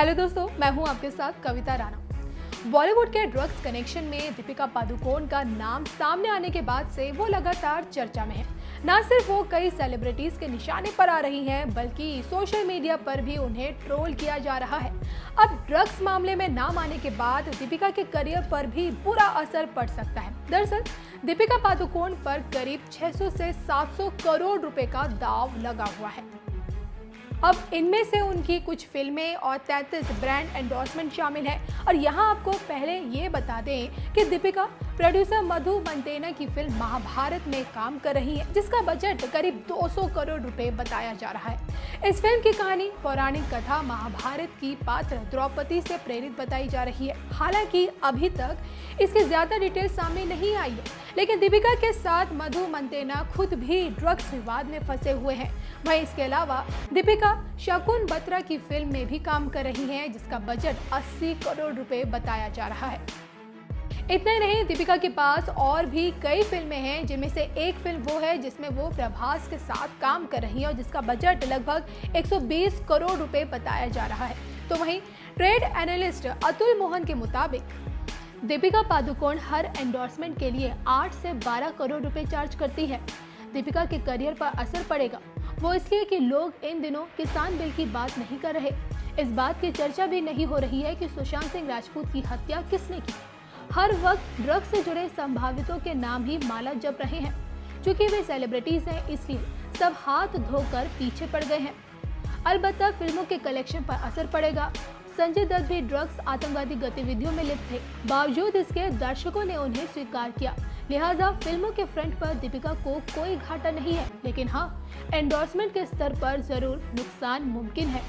Hello दोस्तों, मैं हूं आपके साथ कविता राणा। बॉलीवुड के ड्रग्स कनेक्शन में दीपिका पादुकोण का नाम सामने आने के बाद से वो लगातार चर्चा में है। न सिर्फ वो कई सेलिब्रिटीज के निशाने पर आ रही हैं, बल्कि सोशल मीडिया पर भी उन्हें ट्रोल किया जा रहा है। अब ड्रग्स मामले में नाम आने के बाद दीपिका के करियर पर भी बुरा असर पड़ सकता है। दरअसल दीपिका पादुकोण पर करीब 600 से 700 करोड़ रुपए का दाव लगा हुआ है। अब इनमें से उनकी कुछ फिल्में और 33 ब्रांड एंडोर्समेंट शामिल है। और यहाँ आपको पहले ये बता दें कि दीपिका प्रोड्यूसर मधु मंटेना की फिल्म महाभारत में काम कर रही है, जिसका बजट करीब 200 करोड़ रुपए बताया जा रहा है। इस फिल्म की कहानी पौराणिक कथा महाभारत की पात्र द्रौपदी से प्रेरित बताई जा रही है। हालांकि अभी तक इसकी ज्यादा डिटेल सामने नहीं आई है, लेकिन दीपिका के साथ मधु मंटेना खुद भी ड्रग्स विवाद में फंसे हुए हैं। वहीं इसके अलावा दीपिका शकुन बत्रा की फिल्म में भी काम कर रही हैं, जिसका बजट 80 करोड़ रुपए बताया जा रहा है। इतना ही नहीं, दीपिका के पास और भी कई फिल्में हैं, जिनमें से एक फिल्म वो है जिसमें वो प्रभास के साथ काम कर रही है और जिसका बजट लगभग 120 करोड़ रुपए बताया जा रहा है। तो वहीं ट्रेड एनालिस्ट अतुल मोहन के मुताबिक दीपिका पादुकोण हर एंडोर्समेंट के लिए 8 से 12 करोड़ रुपए चार्ज करती है। दीपिका के करियर पर असर पड़ेगा वो इसलिए कि लोग इन दिनों किसान बिल की बात नहीं कर रहे। इस बात की चर्चा भी नहीं हो रही है कि सुशांत सिंह राजपूत की हत्या किसने की। हर वक्त ड्रग्स से जुड़े संभावितों के नाम ही माला जप रहे हैं। चूंकि वे सेलिब्रिटीज हैं, इसलिए सब हाथ धोकर पीछे पड़ गए हैं। अलबत्ता फिल्मों के कलेक्शन पर असर पड़ेगा। संजय दत्त भी ड्रग्स आतंकवादी गतिविधियों में लिप्त थे, बावजूद इसके दर्शकों ने उन्हें स्वीकार किया। लिहाजा फिल्मों के फ्रंट पर दीपिका को कोई घाटा नहीं है, लेकिन हाँ, एंडोर्समेंट के स्तर पर जरूर नुकसान मुमकिन है।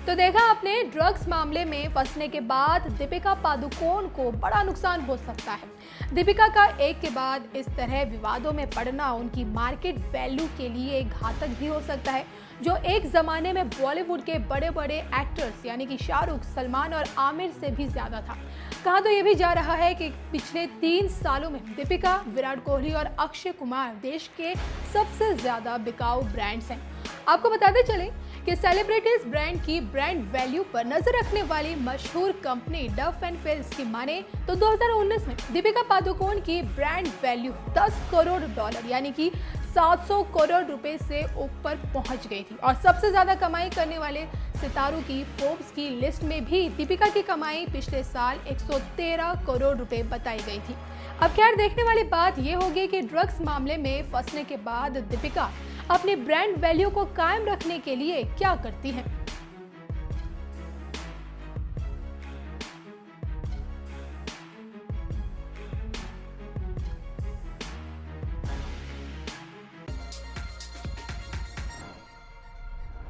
तो देखा आपने, ड्रग्स मामले में फंसने के बाद दीपिका पादुकोण को बड़ा नुकसान हो सकता है। दीपिका का एक के बाद इस तरह विवादों में पड़ना उनकी मार्केट वैल्यू के लिए घातक भी हो सकता है, जो एक जमाने में बॉलीवुड के बड़े बड़े एक्टर्स यानी कि शाहरुख, सलमान और आमिर से भी ज्यादा था। कहा तो ये भी जा रहा है कि पिछले 3 सालों में दीपिका, विराट कोहली और अक्षय कुमार देश के सबसे ज्यादा बिकाऊ ब्रांड्स हैं। आपको बताते चले कि सेलिब्रिटीज ब्रांड की ब्रांड वैल्यू पर नजर रखने वाली मशहूर कंपनी डफ एंड फिल्स की माने तो 2019 में दीपिका पादुकोण की ब्रांड वैल्यू 10 करोड़ डॉलर यानी कि 700 करोड़ रुपए से ऊपर पहुंच गई थी। और सबसे ज्यादा कमाई करने वाले सितारों की फोर्ब्स की लिस्ट में भी दीपिका की कमाई पिछले साल 113 करोड़ रुपए बताई गई थी। अब खैर, देखने वाली बात यह होगी कि ड्रग्स मामले में फंसने के बाद दीपिका अपनी ब्रांड वैल्यू को कायम रखने के लिए क्या करती है।